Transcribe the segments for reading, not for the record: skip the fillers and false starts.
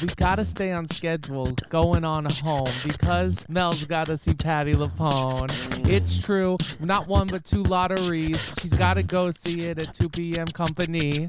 we gotta stay on schedule going on home because Mel's gotta see Patti LuPone. It's true, not one but two lotteries. She's gotta go see it at 2 p.m. company.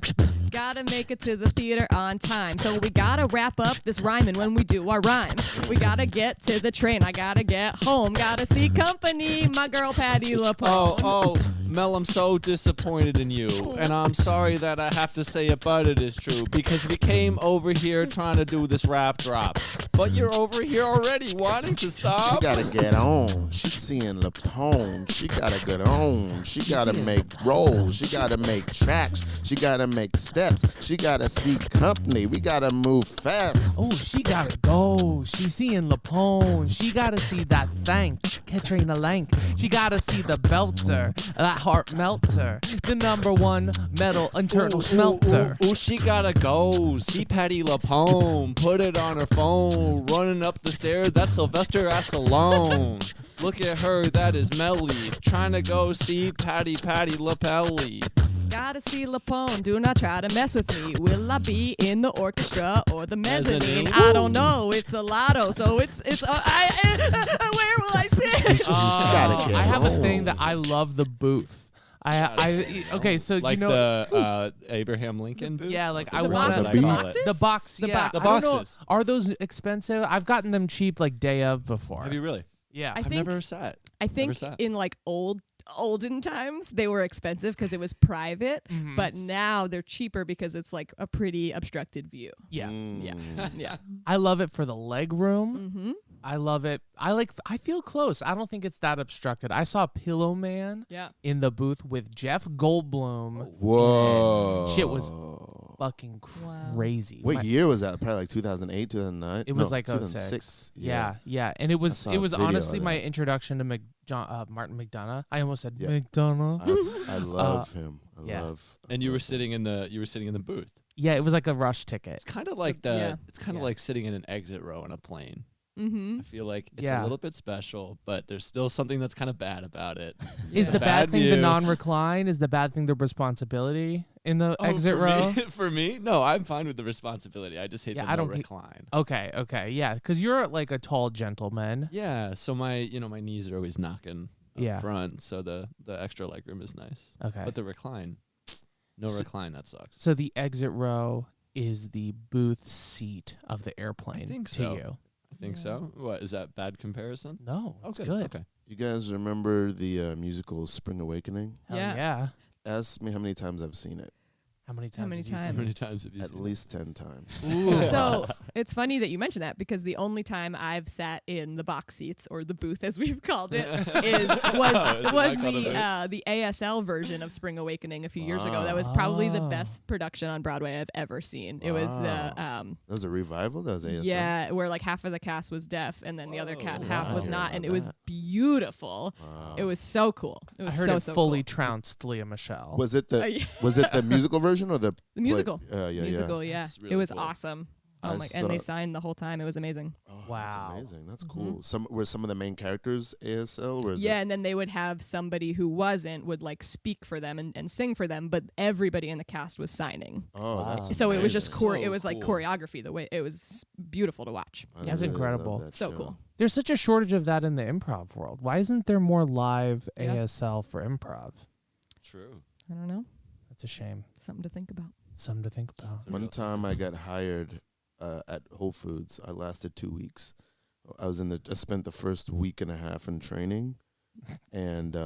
Gotta make it to the theater on time. So we gotta wrap up this rhyming when we do our rhymes. We gotta get to the train. I gotta get home. Gotta see company. My girl Patti LuPone. Oh, Mel, I'm so disappointed in you. And I'm sorry that I have to say it, but it is true. Because we came over here trying to do this rap drop. But you're over here already wanting to stop. She gotta get on. She's seeing LuPone. She gotta get on. She gotta make rolls. She gotta make tracks. She gotta make steps. She gotta see company. We gotta move fast. Oh, she gotta go. She's seeing LuPone. She gotta see that thing, Katrina Lank. She gotta see the belter, that heart melter, the #1 metal internal smelter. Ooh, she gotta go. See Patti LuPone. Put it on her phone. Running up the stairs. That's Sylvester alone. Look at her. That is Melly. Trying to go see Patti LuPelli. Gotta see LuPone. Do not try to mess with me. Will I be in the orchestra or the mezzanine? I don't know. It's the lotto, so it's. Where will I sit? I have a thing that I love the booth. Okay, so like you know the Abraham Lincoln booth? Yeah, like The I want boxes? the The box. boxes? The box. The Yeah, boxes. The I don't know, boxes. are those expensive? I've gotten them cheap, like day of before. Have you really? Yeah. I've never sat. I think Never sat. in like olden times they were expensive because it was private, but now they're cheaper because it's like a pretty obstructed view. Yeah. Yeah. I love it for the leg room. Mm-hmm. I love it. I feel close. I don't think it's that obstructed. I saw Pillow Man Yeah. in the booth with Jeff Goldblum. Whoa. Shit was fucking crazy. What year was that? Probably like 2008, 2009? It was No, like 2006. Yeah. And it was saw it a was video honestly of my that. introduction to Martin McDonough. I almost said Yeah. McDonough. I love him. yeah. And you were sitting in the booth. Yeah, it was like a rush ticket. It's kind of like like sitting in an exit row on a plane. Mm-hmm. I feel like it's Yeah. a little bit special, but there's still something that's kind of bad about it. Is the bad Bad thing the view. non-recline? Is the bad thing the responsibility in the exit for row? Me? For me? No, I'm fine with the responsibility. I just hate the I don't recline. Okay, yeah, because you're like a tall gentleman. Yeah, so my knees are always knocking up front, so the extra leg room is nice. Okay. But the recline, recline, that sucks. So the exit row is the booth seat of the airplane I think to so. you. I think so. What, is that bad comparison? No, it's Okay, good. Okay. You guys remember the musical Spring Awakening? Hell Yeah. yeah. Ask me how many times I've seen it. How many times? many have you times? How seen many it? times have you At seen least 10 times. So it's funny that you mentioned that because the only time I've sat in the box seats or the booth, as we've called it, was the ASL version of Spring Awakening a few years ago. That was probably the best production on Broadway I've ever seen. It was the That was a revival? That was ASL? yeah, where like half of the cast was deaf and then the other half was wow. not, and it was That. beautiful. Wow. It was so cool. It I was heard so it so fully cool. trounced Leah Michelle. Was it the yeah. was it the musical version or the The musical. Yeah, musical, yeah. That's really It was cool. awesome. Oh I my! And they saw- signed the whole time. It was amazing. Oh, Wow. that's amazing. That's cool. Were some of the main characters ASL? Or is Yeah, it? and then they would have somebody who wasn't would like speak for them and sing for them, but everybody in the cast was signing. Oh, that's So it was just amazing. it was like cool. choreography. The way it was beautiful to watch. I That's really incredible. love that So show. cool. There's such a shortage of that in the improv world. Why isn't there more live Yeah. ASL for improv? True. I don't know. That's a shame. Something to think about. Something to think about. One time I got hired at Whole Foods. I lasted 2 weeks. I spent the first week and a half in training, and I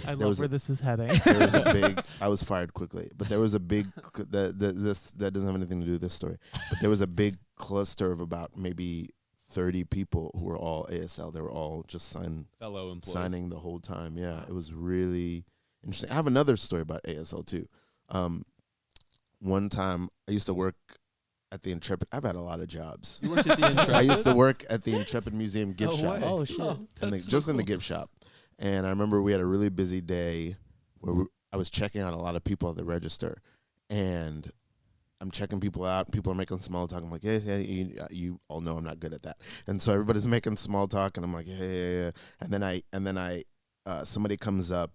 there love was where this is heading. there was a big. I was fired quickly, but there was a big. That doesn't have anything to do with this story. But there was a big cluster of about maybe 30 people who were all ASL. They were all just Fellow employees. signing the whole time. Yeah, it was really interesting. I have another story about ASL too. One time I used to work at the Intrepid. I've had a lot of jobs. You worked at the Intrepid? I used to work at the Intrepid Museum gift shop. way. Oh, shit. In the gift shop. And I remember we had a really busy day where I was checking out a lot of people at the register. And I'm checking people out. People are making small talk. I'm like, yeah, you all know I'm not good at that. And so everybody's making small talk, and I'm like, yeah. And then I somebody comes up,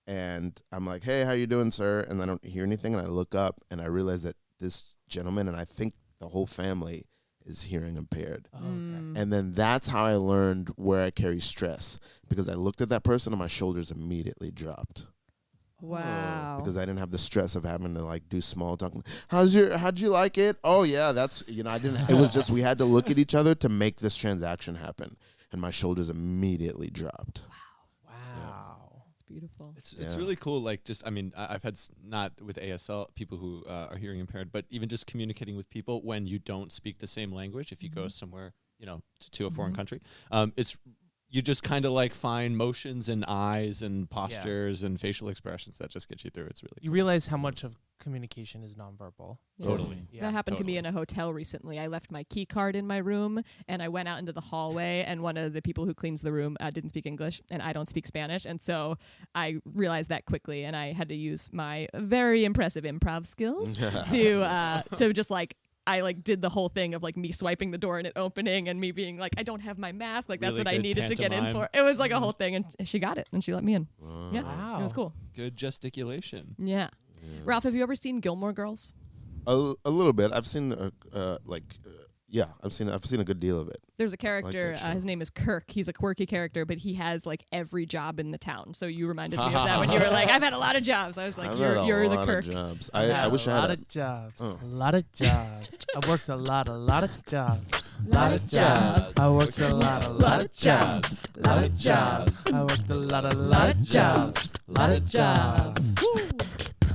and I'm like, hey, how you doing, sir? And I don't hear anything, and I look up, and I realize that this gentleman, and I think the whole family is hearing impaired. Oh, okay. And then that's how I learned where I carry stress, because I looked at that person and my shoulders immediately dropped. Wow. Because I didn't have the stress of having to like do small talk. How'd you like it? Oh yeah, that's, I didn't, it was just, we had to look at each other to make this transaction happen. And my shoulders immediately dropped. Wow. It's beautiful. It's really cool. Like, just, I mean, I've had not with ASL people who are hearing impaired, but even just communicating with people when you don't speak the same language. If you go somewhere, to a foreign country, you just kind of like find motions and eyes and postures and facial expressions that just get you through. It's really You realize how much of communication is nonverbal. Yeah. Totally. Yeah, That happened to me in a hotel recently. I left my key card in my room, and I went out into the hallway, and one of the people who cleans the room didn't speak English, and I don't speak Spanish, and so I realized that quickly, and I had to use my very impressive improv skills to just like, I like did the whole thing of like me swiping the door and it opening and me being like, I don't have my mask. Like that's Really what I good needed to get in pantomime. for. It was like a whole thing, and she got it and she let me in. Yeah, Wow. it was cool. good gesticulation. Yeah. Ralph, have you ever seen Gilmore Girls? A little bit. I've seen I've seen a good deal of it. There's a character, that show. his name is Kirk. He's a quirky character, but he has like every job in the town. So you reminded me of that when you were like, I've had a lot of jobs. I was like, I've had you're a the lot Kirk. of jobs. I I wish I had lot of jobs. Oh. A lot of jobs. I worked a lot of jobs. Lot of jobs. I worked a lot of jobs. Lot of jobs. I worked a lot of jobs. Lot of jobs.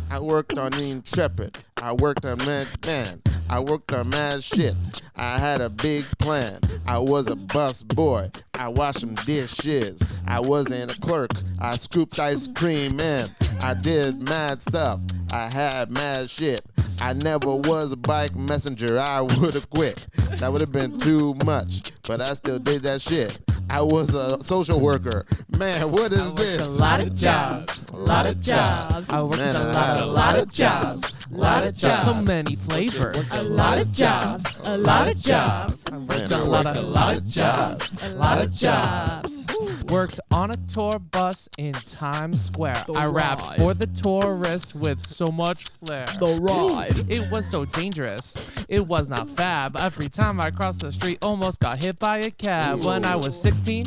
I worked on Intrepid. I worked on Man. I worked on Mad Shit. I had a big plan. I was a bus boy. I washed some dishes. I wasn't a clerk. I scooped ice cream in. I did mad stuff. I had mad shit. I never was a bike messenger. I would have quit. That would have been too much. But I still did that shit. I was a social worker. Man, what is this? A lot of jobs. A lot of jobs. I worked Man, a I had lot of jobs. Lot of jobs. So many flavors. A lot of jobs. A lot of jobs. I worked Man, a I lot worked of jobs. A lot of jobs. Worked on a tour bus in Times Square. The I rapped ride. for the tourists with so much flair. The ride. It was so dangerous. It was not fab. Every time I crossed the street, almost got hit by a cab. When I was 16,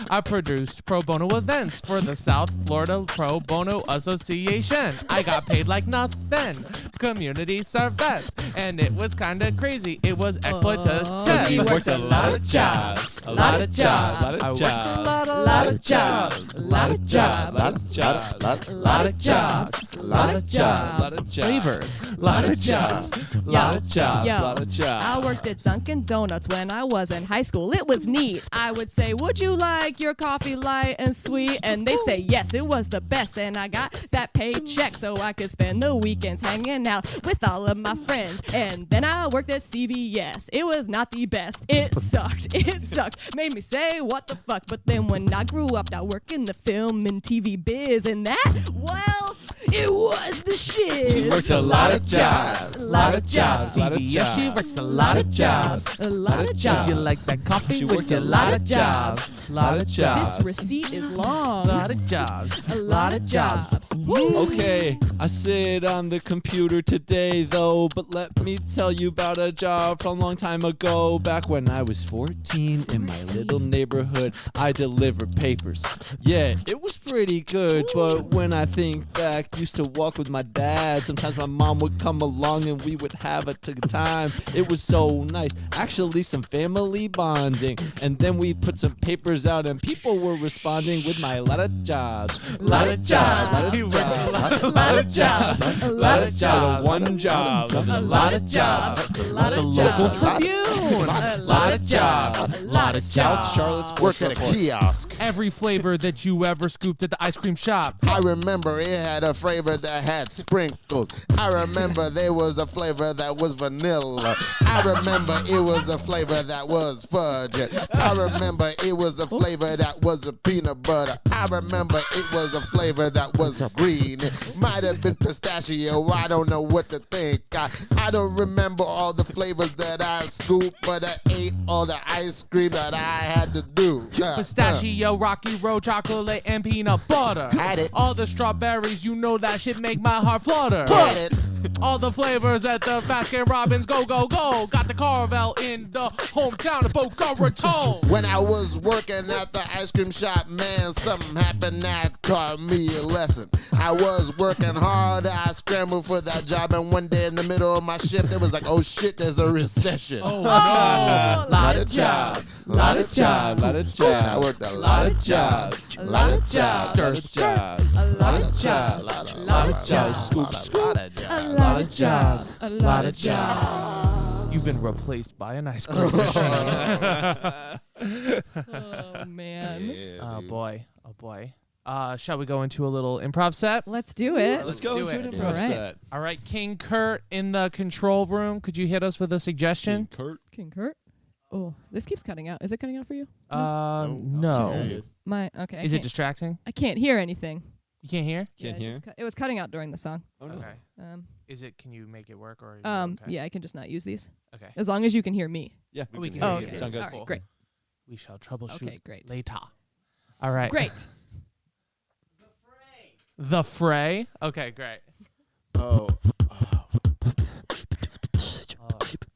I produced pro bono events for the South Florida Pro Bono Association. I got paid like nothing. Community servants. And it was kind of crazy. It was exploitative. You worked a lot of jobs. A lot of jobs. Lot of I worked jobs. a lot of jobs. A lot of jobs. Lot of jobs. A lot of jobs. A lot of jobs. Lot of jobs. Flavors. A lot of jobs. A lot of jobs. Yo, Lot of jobs. I worked at Dunkin' Donuts when I was in high school. It was neat. I would say, would you like your coffee light and sweet? And they say, yes, it was the best. And I got that paycheck so I could spend the weekends hanging out with all of my friends. And then I worked at CVS. It was not the best. It sucked. It sucked. Made me say, what the fuck? But then when I grew up, I worked in the film and TV biz. And that, well, it was the shit. She worked a lot of jobs. A lot of jobs. Lot of CVS, she jobs. worked a lot of jobs. A lot of jobs. Would you like that coffee? She Would worked you a lot lot of of jobs? jobs. Lot of jobs. This receipt is long. Lot of jobs. A lot of jobs. Okay, I sit on the computer today though, but let me tell you about a job from a long time ago. Back when I was 14 in my little neighborhood, I delivered papers. Yeah, it was pretty good, but when I think back, used to walk with my dad. Sometimes my mom would come along and we would have a good time. It was so nice. Actually, some family bonding. And then we put some papers out and people were responding with my lot of jobs. Lot of jobs. Lot He of worked a jobs. lot of jobs. A lot of jobs. One job. A lot of jobs. A lot The of local jobs. Tribune. A lot of jobs. A lot of South jobs. Charlotte's Worked at a kiosk. Every flavor that you ever scooped at the ice cream shop. I remember it had a flavor that had sprinkles. I remember there was a flavor that was vanilla. I remember it was a flavor that was fudge. I remember it was a flavor that was a peanut butter. I remember it was a flavor that was green. It might have been pistachio. I don't know what to think. I don't remember all the flavors that I scooped, but I ate all the ice cream that I had to do. Pistachio, Rocky Road, chocolate, and peanut butter. Had it. All the strawberries, you know that shit make my heart flutter. Had it. All the flavors at the Baskin Robbins. Go, go, go. Got the Carvel in the hometown of Boca Raton. When I was working at the ice cream shop, man, something happened that taught me a lesson. I was working hard, I scrambled for that job, and one day in the middle of my shift, it was like, oh shit, there's a recession. Oh, Oh, lot of jobs, lot of jobs, lot of jobs. I worked a lot of jobs, A lot of jobs. Lot of jobs. A lot of jobs. lot of jobs. Scoop, scoop. A lot of jobs. A lot of jobs. You've been replaced by an ice cream machine. Oh man. Oh boy. Oh boy. Shall we go into a little improv set? Let's do it. Let's go do into it. an improv All right. set. All right, King Kurt in the control room. Could you hit us with a suggestion? Kurt. King Kurt. Oh, this keeps cutting out. Is it cutting out for you? No. My okay. Is it distracting? I can't hear anything. You can't hear? Can't it hear? just it was cutting out during the song. Oh no. Okay. Um, Is it? Can you make it work or? Okay? yeah, I can just not use these Okay. as long as you can hear me. Yeah, We can Oh, hear you. okay. Sound good. All right, Cool. great. We shall troubleshoot. Okay, great. Later. All right. Great. The Fray. Okay, great. Oh, Oh,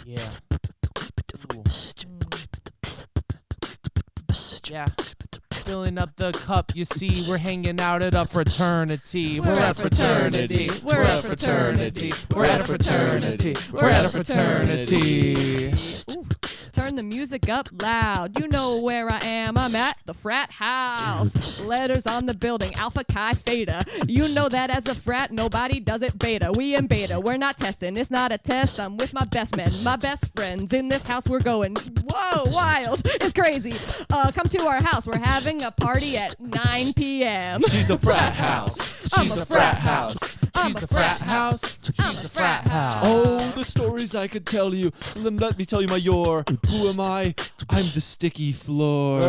yeah. Ooh. Yeah. Filling up the cup, you see, we're hanging out at a fraternity. We're at fraternity. We're at fraternity. We're at a fraternity. We're at a fraternity. Ooh. Turn the music up loud. You know where I am. I'm at the frat house. Letters on the building. Alpha Chi Theta. You know that as a frat, nobody does it beta. We in beta. We're not testing. It's not a test. I'm with my best men, my best friends. In this house, we're going. Whoa, wild. It's crazy. Come to our house. We're having a party at 9 p.m. She's the frat house. I'm She's a the frat frat house. She's the frat house. She's the frat house. Oh, the stories I could tell you. Let me tell you my yore. Who am I? I'm the sticky floor.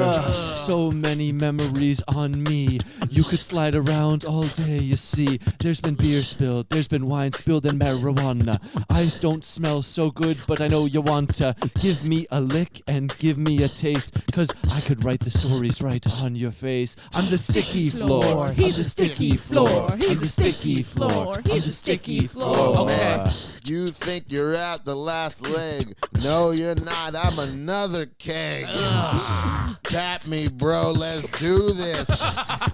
So many memories on me. You could slide around all day, you see. There's been beer spilled, there's been wine spilled, and marijuana. Eyes don't smell so good, but I know you want to give me a lick and give me a taste. Cause I could write the stories right on your face. I'm the sticky floor. He's I'm the sticky floor. I'm He's the sticky floor. He's the sticky floor. Okay. you think you're at the last leg. No, you're not. I'm another keg. Tap me, bro. Let's do this.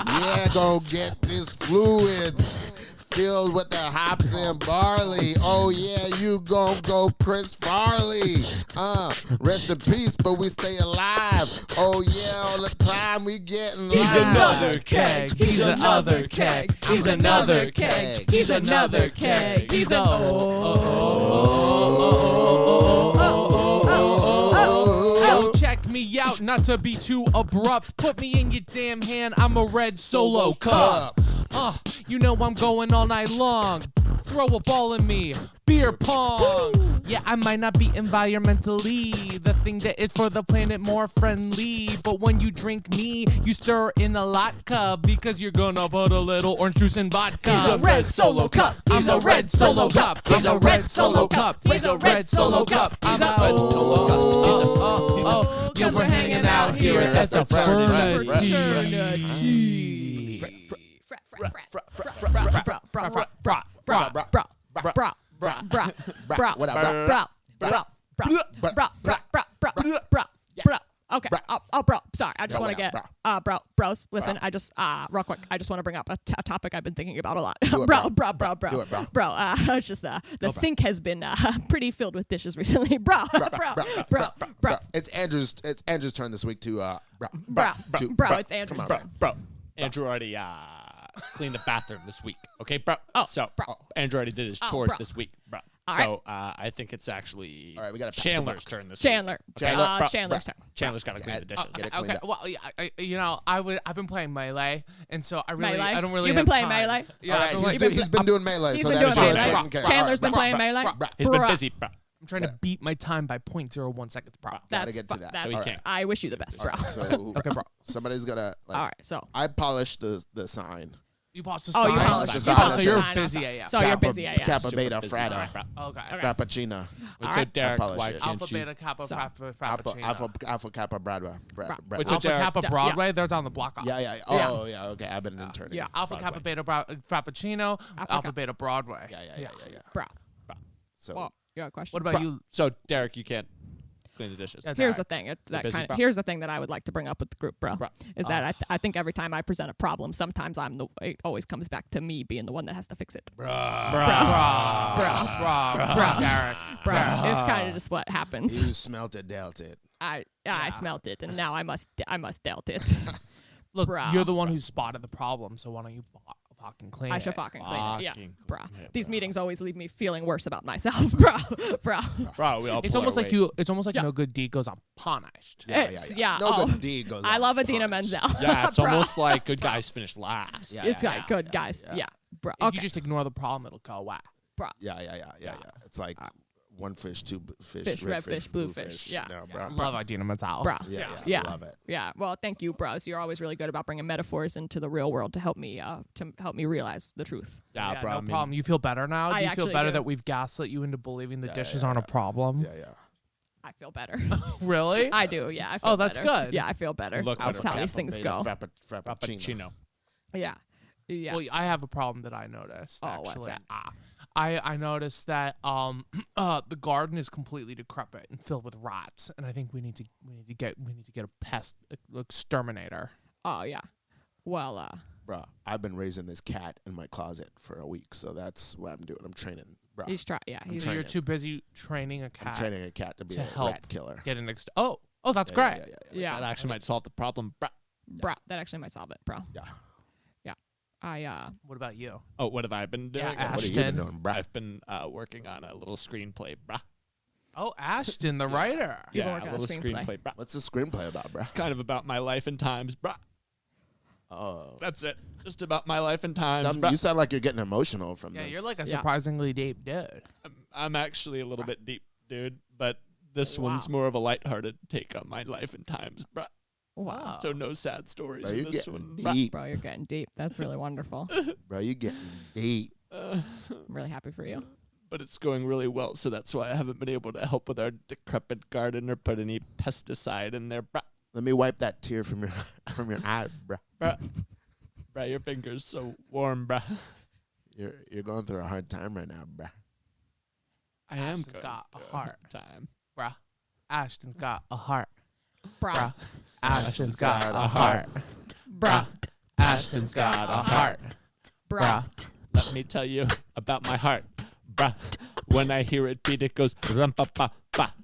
Yeah, go get this fluids filled with the hops and barley. Oh yeah, you gon' go Chris Farley. Rest in peace, but we stay alive. Oh yeah, all the time we getting live. He's another keg. He's another keg. He's another keg. He's another keg. He's a check me out, not to be too abrupt. Put me in your damn hand. I'm a red solo cup. You know I'm going all night long. Throw a ball in me. Beer pong. Yeah, I might not be environmentally the thing that is for the planet more friendly, but when you drink me, you stir in a latka because you're gonna put a little orange juice in vodka. He's a red solo cup. He's a red solo cup. He's a red solo cup. He's a red solo cup. I'm a red solo cup. Yeah, we're hanging out here at the Fraternity. Okay. Oh, bro. Sorry. I just want to get, bros. Listen. I just, real quick. I just want to bring up a topic I've been thinking about a lot. Bro. It's just the sink has been pretty filled with dishes recently. Bro. It's Andrew's turn this week to Bro. It's Andrew's turn. Bro. Andrew already cleaned the bathroom this week. Okay, bro. Andrew already did his chores this week, bro. So I think it's actually all right. We got Chandler's turn this week. Chandler's turn. Chandler's got to clean the dishes. Okay. Well, I've been playing Melee, and so I don't really. You've been playing Melee. Yeah, he's been doing Melee. He's so been that doing shows Melee. taken care of. Chandler's been playing Melee. He's been busy, bro. I'm trying to beat my time by 0.01 seconds, bro. Gotta get to that. So he can't. I wish you the best, bro. So Okay, bro. somebody's gonna. All right, so I polished the sign. You polish the Oh, sign? you polish the sign. So It you're says- busy AF. So you're busy, yeah. Kappa, Super beta, busy. frata, Alright, bro. Okay. frappuccino. Wait, so Derek, polish why it. can't Alpha, you? beta, kappa, So- frappuccino. Alpha Kappa Broadway. Wait, Alpha so Derek- Kappa Broadway, they're down the block off. Yeah. Oh, yeah. Okay, I've been interning. Yeah. Alpha Kappa Beta Frappuccino, Alpha Beta Broadway. Yeah. Bro. So Well, you got a question? What about you? So Derek, you can't clean the dishes. Yeah, Here's Derek. the thing. busy, bro. Here's the thing that I would like to bring up with the group, bro. Bro. Is that I think every time I present a problem, sometimes it always comes back to me being the one that has to fix it. Bro. Derek. Bro, Derek. it's kind of just what happens. you smelt it, dealt it. I smelt it, and now I must dealt it. Look, Bruh. you're the one who spotted the problem, so why don't you fucking clean I it? should fucking clean it. Yeah, Fucking bro. clean it, These bro. meetings always leave me feeling worse about myself, bro. Bro, we all It's pull almost our like weight. It's almost like Yeah. no good deed goes unpunished. Yeah. No Oh, good deed goes I on love Adina punished. Menzel. Yeah, it's Bro. almost like good guys finish last. Yeah, It's yeah, like yeah, good yeah, guys. yeah. Yeah, bro. If Okay, you just ignore the problem, it'll go away. bro. Yeah. It's like one fish, two fish, Red fish, blue fish. Yeah. No, bro. Love Idina Menzel. Bro. Yeah. Love it. Yeah. Well, thank you, bros. You're always really good about bringing metaphors into the real world to help me realize the truth. Yeah, Yeah, bro. no I mean, problem. You feel better now? I Do you feel actually better do. that we've gaslit you into believing the Yeah, dishes yeah, aren't a yeah. problem? Yeah. I feel better. Really? I do. Yeah. I feel Oh, that's better. good. Yeah, I feel better. Look That's better. how these things go. Frappuccino. Yeah. Yeah. Well, I have a problem that I noticed. Oh, Actually. what's that? I noticed that the garden is completely decrepit and filled with rats, and I think we need to get a pest exterminator. Oh yeah. Well, Bro, I've been raising this cat in my closet for a week, so that's what I'm doing. I'm training, bro. he's trying. Yeah. He's So you're training. too busy training a I'm cat training a cat to be to a help rat killer. get an oh that's Yeah, great. Yeah. yeah. That actually might solve the problem. Bro. Bro, that actually might solve it, bro. Yeah. What about you? Oh, what have I been doing? Yeah, What have you been Ashton. doing, bro? I've been working on a little screenplay, bruh. Oh, Ashton, the writer. You've been Yeah, working a on a little screenplay. screenplay, bruh. What's the screenplay about, bro? It's kind of about my life and times, bruh. Oh. That's it. Just about my life and times, You bruh. sound like you're getting emotional from Yeah, this. you're like a Yeah. surprisingly deep dude. I'm actually a little bit deep, dude, but this Wow. one's more of a lighthearted take on my life and times, bruh. Wow. So no sad stories Bro, in you're this getting one. deep. Bro, you're getting deep. That's really wonderful. Bro, you getting deep. I'm really happy for you. But it's going really well, so that's why I haven't been able to help with our decrepit garden or put any pesticide in there, bruh. Let me wipe that tear from your eye, bro. Bruh, your finger's so warm, bruh. You're going through a hard time right now, bro. I am Ashton's good. got a heart. Time. Bruh. Ashton's got a heart. Bro. Bruh. Ashton's got a heart. Bro. Ashton's got a heart. Bro. Bruh. Let me tell you about my heart, bruh. When I hear it beat, it goes rum pa pa pa.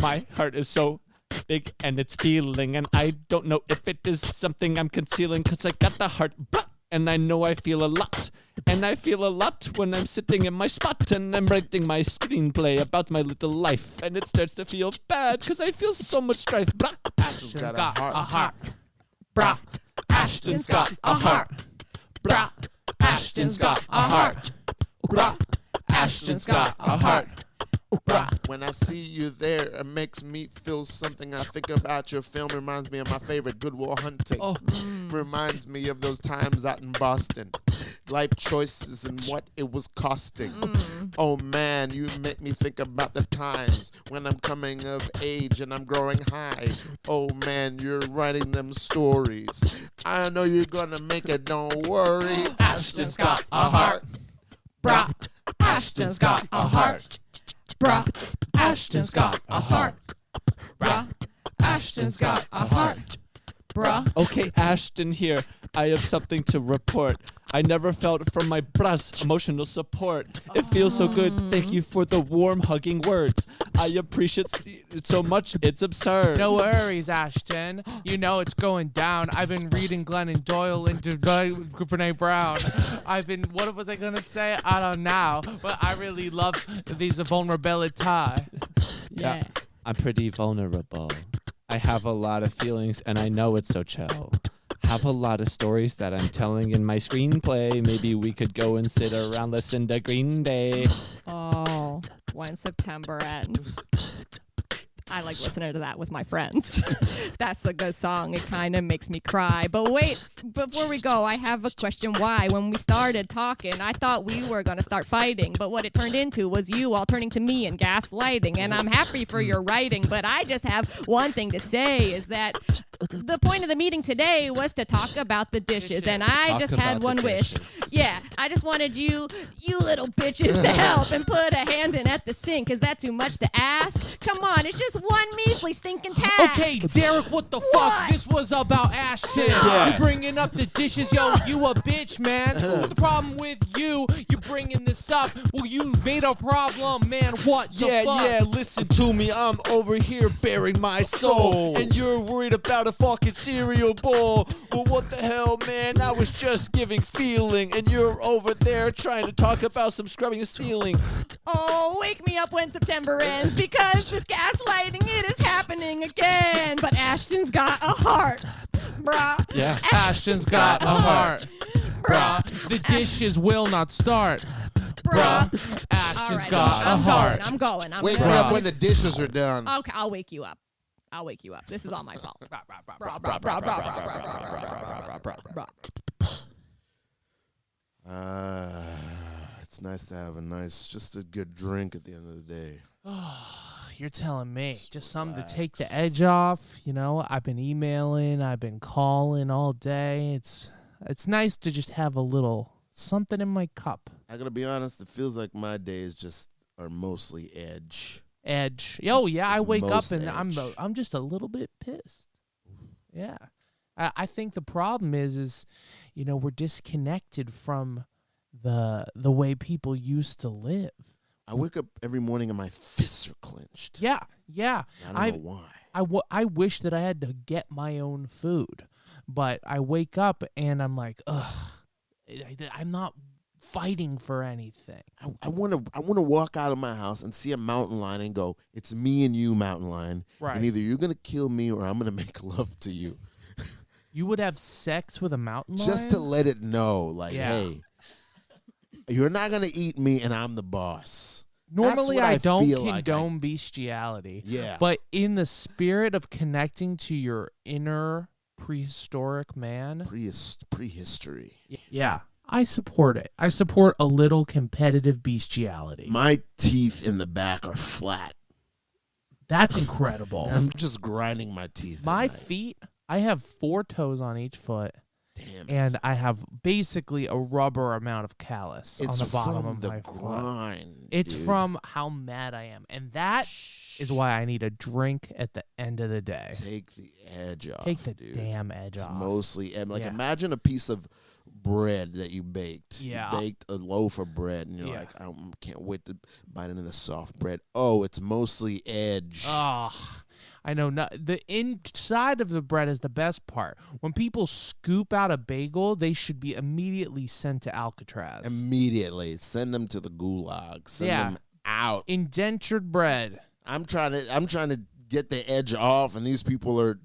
My heart is so big and it's feeling, and I don't know if it is something I'm concealing, 'cause I got the heart, bruh. And I know I feel a lot. And I feel a lot when I'm sitting in my spot and I'm writing my screenplay about my little life. And it starts to feel bad 'cause I feel so much strife, bruh. Ashton's got a got heart. a heart. Bruh. Ashton's got a heart. Bruh. Ashton's got a heart. Bruh. Ashton's got a heart. Bruh. When I see you there, it makes me feel something. I think about your film, reminds me of my favorite Good Will Hunting. Oh. Reminds me of those times out in Boston. Life choices and what it was costing. Oh man, you make me think about the times when I'm coming of age and I'm growing high. Oh man, you're writing them stories. I know you're gonna make it, don't worry. Ashton's got a heart. Bruh. Ashton's got a heart. Bruh. Ashton's got a heart. Bruh. Ashton's got a heart. Bruh. Okay, Ashton here. I have something to report. I never felt from my bruh's emotional support. It feels so good. Thank you for the warm hugging words. I appreciate it so much. It's absurd. No worries, Ashton. You know it's going down. I've been reading Glennon Doyle into Brene Brown. What was I going to say? I don't know. But I really love these vulnerability. Yeah. I'm pretty vulnerable. I have a lot of feelings and I know it's so chill. Have a lot of stories that I'm telling in my screenplay. Maybe we could go and sit around, listen to Green Day. Oh, when September ends. I like listening to that with my friends. That's a good song. It kind of makes me cry. But wait, before we go, I have a question. Why? When we started talking, I thought we were going to start fighting. But what it turned into was you all turning to me and gaslighting. And I'm happy for your writing. But I just have one thing to say is that the point of the meeting today was to talk about the dishes. And I just had one wish. Yeah, I just wanted you little bitches to help and put a hand in at the sink. Is that too much to ask? Come on, it's just one measly stinking task. Okay, Derek, what the fuck? This was about Ashton. You bringing up the dishes, yo, you a bitch, man. The problem with you bringing this up, well, you made a problem, man. What the fuck? Yeah, listen to me. I'm over here bearing my soul. And you're worried about a fucking cereal bowl. Well, what the hell, man? I was just giving feeling. And you're over there trying to talk about some scrubbing and stealing. Oh, wake me up when September ends, because this gaslighting, it is happening again. But Ashton's got a heart, bruh. Yeah. Ashton's got a heart. Bruh, the dishes will not start. Bruh, Ashton's got a heart. I'm going. Wake me up when the dishes are done. Okay, I'll wake you up. This is all my fault. It's nice to have just a good drink at the end of the day. You're telling me. Just something to take the edge off. You know, I've been emailing, I've been calling all day. It's nice to just have a little something in my cup. I gotta be honest, it feels like my days are mostly edge. Oh yeah, I It's wake up most and edge. I'm just a little bit pissed. Yeah. I think the problem is we're disconnected from the way people used to live. I wake up every morning and my fists are clenched. Yeah. I don't know why. I wish that I had to get my own food, but I wake up and I'm like, ugh, I'm not fighting for anything. I want to walk out of my house and see a mountain lion and go, it's me and you, mountain lion. Right. And either you're going to kill me or I'm going to make love to you. You would have sex with a mountain lion? Just to let it know, like, Yeah. hey, you're not going to eat me and I'm the boss. Normally, That's what I don't feel like condone bestiality. Yeah. But in the spirit of connecting to your inner prehistoric man, Prehistory. yeah, I support it. I support a little competitive bestiality. My teeth in the back are flat. That's incredible. I'm just grinding my teeth. at My night. feet, I have 4 toes on each foot, Damn it. and I have basically a rubber amount of callus on the bottom from of the my foot. grind. It's dude. from how mad I am. And that is why I need a drink at the end of the day. Take the edge off. Take the dude. damn edge It's off. mostly like Yeah. imagine a piece of bread that you baked. Yeah. You baked a loaf of bread and you're Yeah. like, I can't wait to bite into the soft bread. Oh, it's mostly edge. Oh, I know. The inside of the bread is the best part. When people scoop out a bagel, they should be immediately sent to Alcatraz. Immediately send them to the gulag. Send them out. Indentured bread. I'm trying to get the edge off, and these people are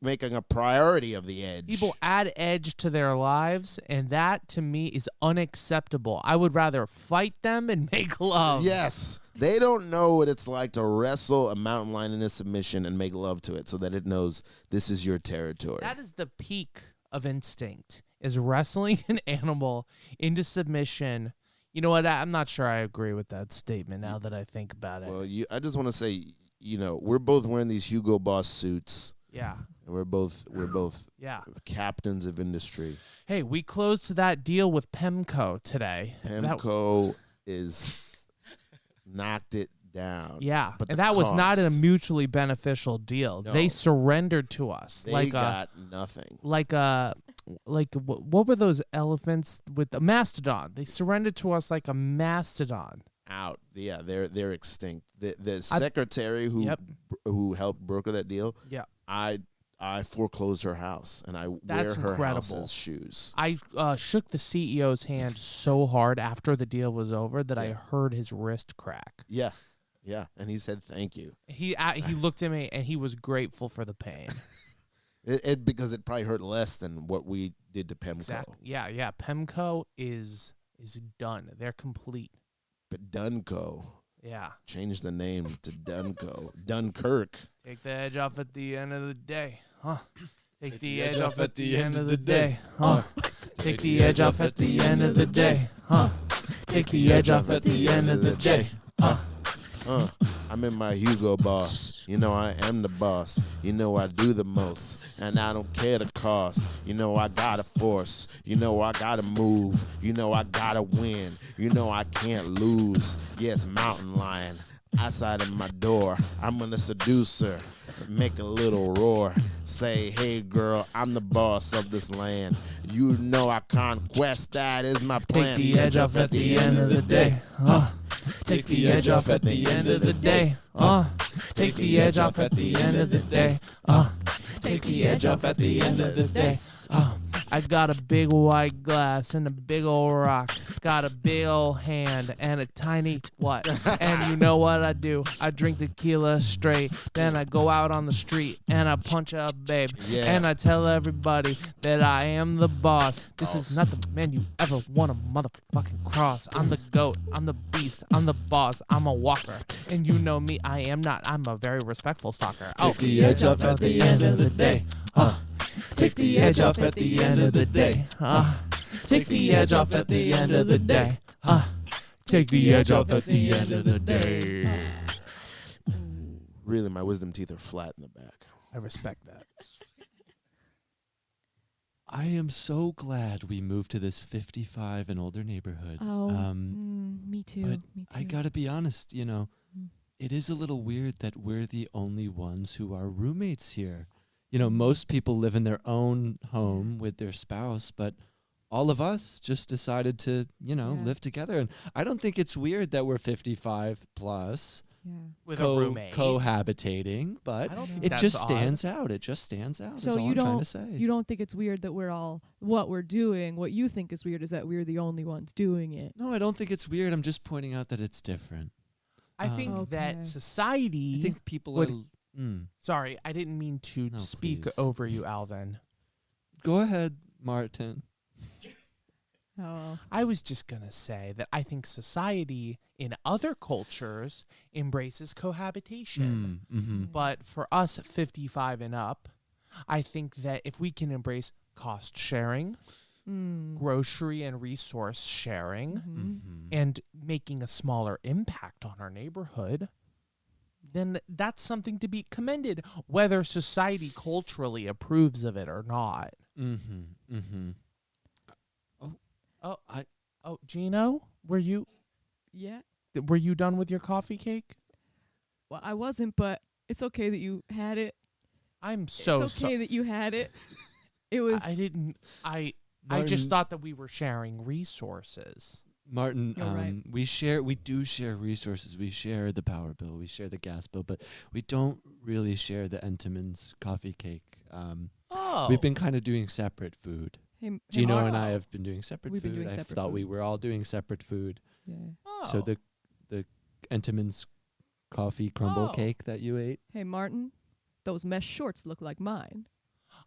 making a priority of the edge. People add edge to their lives, and that to me is unacceptable. I would rather fight them and make love. Yes. They don't know what it's like to wrestle a mountain lion in a submission and make love to it so that it knows this is your territory. That is the peak of instinct, is wrestling an animal into submission. You know what? I'm not sure I agree with that statement now that I think about it. Well, I just want to say, we're both wearing these Hugo Boss suits. Yeah. And we're both Yeah. captains of industry. Hey, we closed that deal with Pemco today. Pemco is knocked it down. Yeah, But and the that was not a cost, mutually beneficial deal. No. They surrendered to us. They got nothing. Like what were those elephants with the mastodon? They surrendered to us like a mastodon. Out. Yeah, they're extinct. The secretary who helped broker that deal. Yeah. I foreclosed her house, and I That's wear her incredible. house's shoes. I shook the CEO's hand so hard after the deal was over that I heard his wrist crack. Yeah, and he said thank you. He looked at me and he was grateful for the pain. Because it probably hurt less than what we did to Pemco. Exactly. Yeah. Pemco is done. They're complete. But Dunco, Yeah. Change the name to Dunkirk. Take the edge off at the end of the day, huh? Take the edge off at the end of the day, huh? Take the edge off at the end of the day, huh? Take the edge off at the end of the day, huh? I'm in my Hugo Boss. You know I am the boss. You know I do the most, and I don't care the cost. You know I gotta force. You know I gotta move. You know I gotta win. You know I can't lose. Yes, mountain lion. Outside of my door, I'm gonna seduce her, make a little roar, say, hey girl, I'm the boss of this land. You know I conquest, that is my plan. Take the edge off at the end of the day, take the edge off at the end of the day, take the edge off at the end of the day, take the edge off at the end of the day. I got a big white glass and a big old rock. Got a big old hand and a tiny what? And you know what I do? I drink tequila straight. Then I go out on the street and I punch a babe. Yeah. And I tell everybody that I am the boss. This is not the man you ever want to motherfucking cross. I'm the goat. I'm the beast. I'm the boss. I'm a walker. And you know me, I am not. I'm a very respectful stalker. Take the edge off at the end of the day. Take the edge off at the end of the day. Take the edge off at the end of the day. Take the edge off at the end of the day. Really, my wisdom teeth are flat in the back. I respect that. I am so glad we moved to this 55 and older neighborhood. Me too. But Me too. I gotta be honest, it is a little weird that we're the only ones who are roommates here. Most people live in their own home with their spouse, but all of us just decided to, live together. And I don't think it's weird that we're 55 plus. Yeah. With a roommate. Cohabitating, but I don't think it that's just odd. stands out. It just stands out. So is all you I'm trying don't to say. you don't think it's weird that we're all what we're doing? What you think is weird is that we're the only ones doing it. No, I don't think it's weird. I'm just pointing out that it's different. I think Okay. that society. I think people would- are. Sorry, I didn't mean to No, speak please. over you, Alvin. Go ahead, Martin. Oh. I was just going to say that I think society in other cultures embraces cohabitation. Mm-hmm. But for us 55 and up, I think that if we can embrace cost sharing, grocery and resource sharing, Mm-hmm. and making a smaller impact on our neighborhood, then that's something to be commended, whether society culturally approves of it or not. Mm-hmm. Mm-hmm. Oh, Gino, were you done with your coffee cake? Well, I wasn't, but it's okay that you had it. I'm so it's okay that you had it. It was. I Martin, just thought that we were sharing resources. Martin, You're right. we do share resources. We share the power bill, we share the gas bill, but we don't really share the Entenmann's coffee cake. We've been kind of doing separate food. Hey, Gino Martin. and I have been doing separate We've food. been doing I separate thought food. we were all doing separate food. Yeah. So the Entenmann's coffee crumble Oh. cake that you ate. Hey, Martin, those mesh shorts look like mine.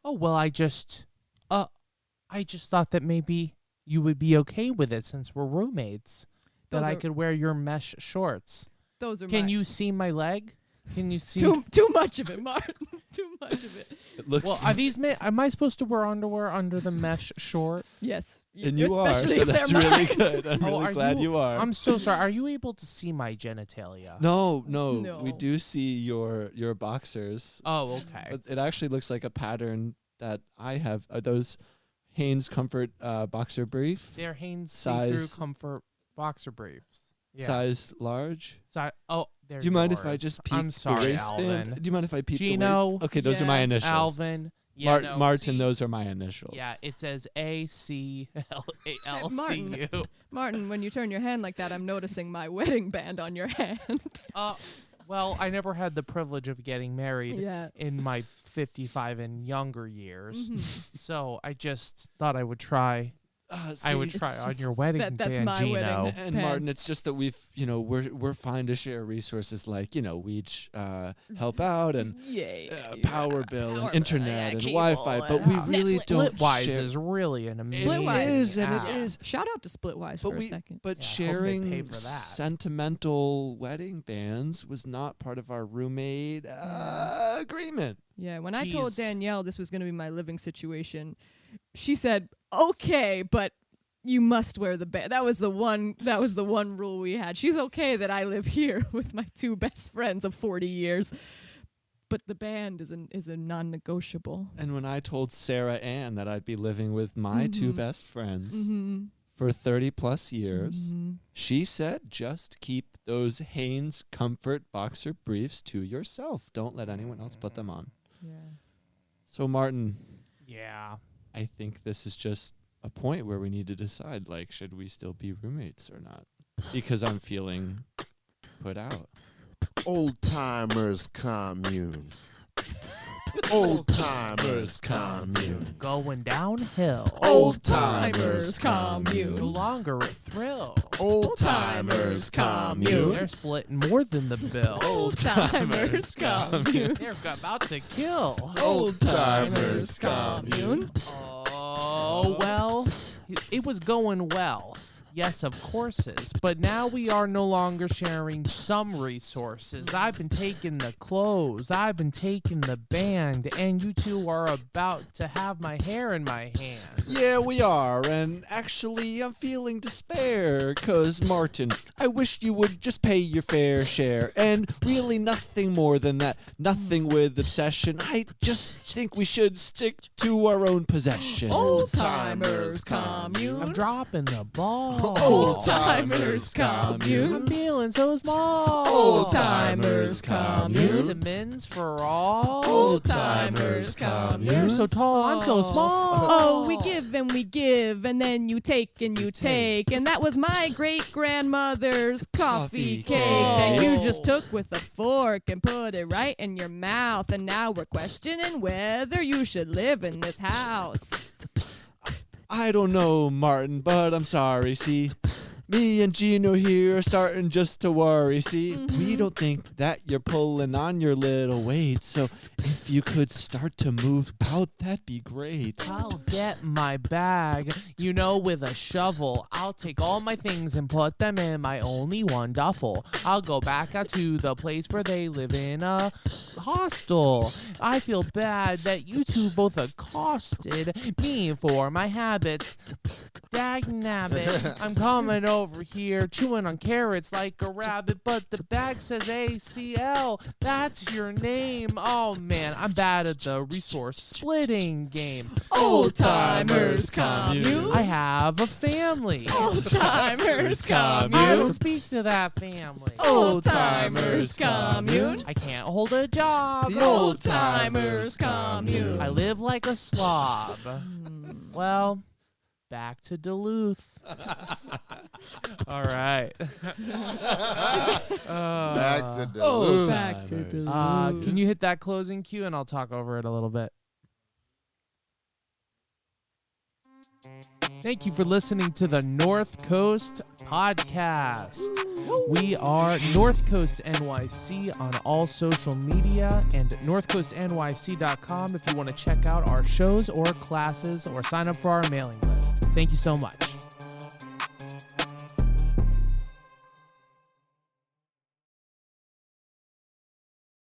Oh, well, I just thought that maybe you would be okay with it since we're roommates. That Those I are- could wear your mesh shorts. Those are Can mine. you see my leg? Can you see? Too much of it, Martin. Too much of it. It looks. Well, are these? Am I supposed to wear underwear under the mesh short? Yes. and you are, especially so if they're that's really mine. good. I'm Oh, really glad you are. I'm so sorry. Are you able to see my genitalia? No, No. we do see your boxers. Oh, okay. But it actually looks like a pattern that I have. Are those Hanes Comfort boxer brief? They're Hanes see-through Size- comfort boxer briefs. Yeah. Size large? They're Do you mind if I yours. just peek I'm the sorry, waistband? Alvin. Do you mind if I peek the Gino. waist? Okay, those are my Yeah. initials. Alvin. Yeah, no, Martin, see- those are my initials. Yeah, it says ACLCU. Martin, when you turn your hand like that, I'm noticing my wedding band on your hand. Well, I never had the privilege of getting married Yeah. in my 55 and younger years, Mhm. so I just thought I would try. I would see, try It's on just your wedding that's band, my Gino. wedding. And Pen. Martin, it's just that we're fine to share resources like we each help out and power bill and internet and Wi-Fi, but we really don't Splitwise share. is really an amazing Splitwise. It is, and app. it is. Shout out to Splitwise But for a second. But Yeah, I hope they pay sharing for that. sentimental wedding bands was not part of our roommate agreement. Yeah, when I told Jeez. Danielle this was going to be my living situation, she said, "Okay, but you must wear the band." That was the one rule we had. She's okay that I live here with my two best friends of 40 years, but the band is a non-negotiable. And when I told Sarah Ann that I'd be living with my two best friends for 30 plus years, she said, just keep those Hanes Comfort boxer briefs to yourself. Don't let anyone else put them on. Yeah. So, Martin, Yeah. I think this is just a point where we need to decide, should we still be roommates or not? Because I'm feeling put out. Old Timers Commune. Old Timers Commune. Going downhill. Old Timers Commune. No longer a thrill. Old Timers Commune. They're splitting more than the bill. Old Timers Commune. They're about to kill. Old Timers Commune. Oh, well, it was going well. Yes, of courses. But now we are no longer sharing some resources. I've been taking the clothes. I've been taking the band. And you two are about to have my hair in my hand. Yeah, we are, and actually I'm feeling despair, 'cause Martin, I wish you would just pay your fair share, and really nothing more than that, nothing with obsession. I just think we should stick to our own possession. Old Timers I'm Commune. dropping the ball. Old Timers I'm Commune. feeling so small. Old Timers Commune. Vitamins for all. Old Timers Commune. You're so tall, I'm so small. Oh, we give and we give, and then you take and you take. And that was my great-grandmother's coffee cake that you just took with a fork and put it right in your mouth. And now we're questioning whether you should live in this house. I don't know, Martin, but I'm sorry, see? Me and Gino here are starting just to worry, see? We don't think that you're pulling on your little weight, so if you could start to move out, that'd be great. I'll get my bag, with a shovel. I'll take all my things and put them in my only one duffel. I'll go back out to the place where they live in a hostel. I feel bad that you two both accosted me for my habits. Dagnabbit, I'm coming over here chewing on carrots like a rabbit, but the bag says ACL. That's your name. Oh man, I'm bad at the resource splitting game. Old Timers Commune. I have a family. Old Timers I Commune. don't speak to that family. Old Timers Commune. I can't hold a job. The Old Timers Commune. I live like a slob. Well, back to Duluth. All right. Back to Duluth. Back to Duluth. Can you hit that closing cue and I'll talk over it a little bit? Thank you for listening to the North Coast Podcast. We are North Coast NYC on all social media and northcoastnyc.com if you want to check out our shows or classes or sign up for our mailing list. Thank you so much.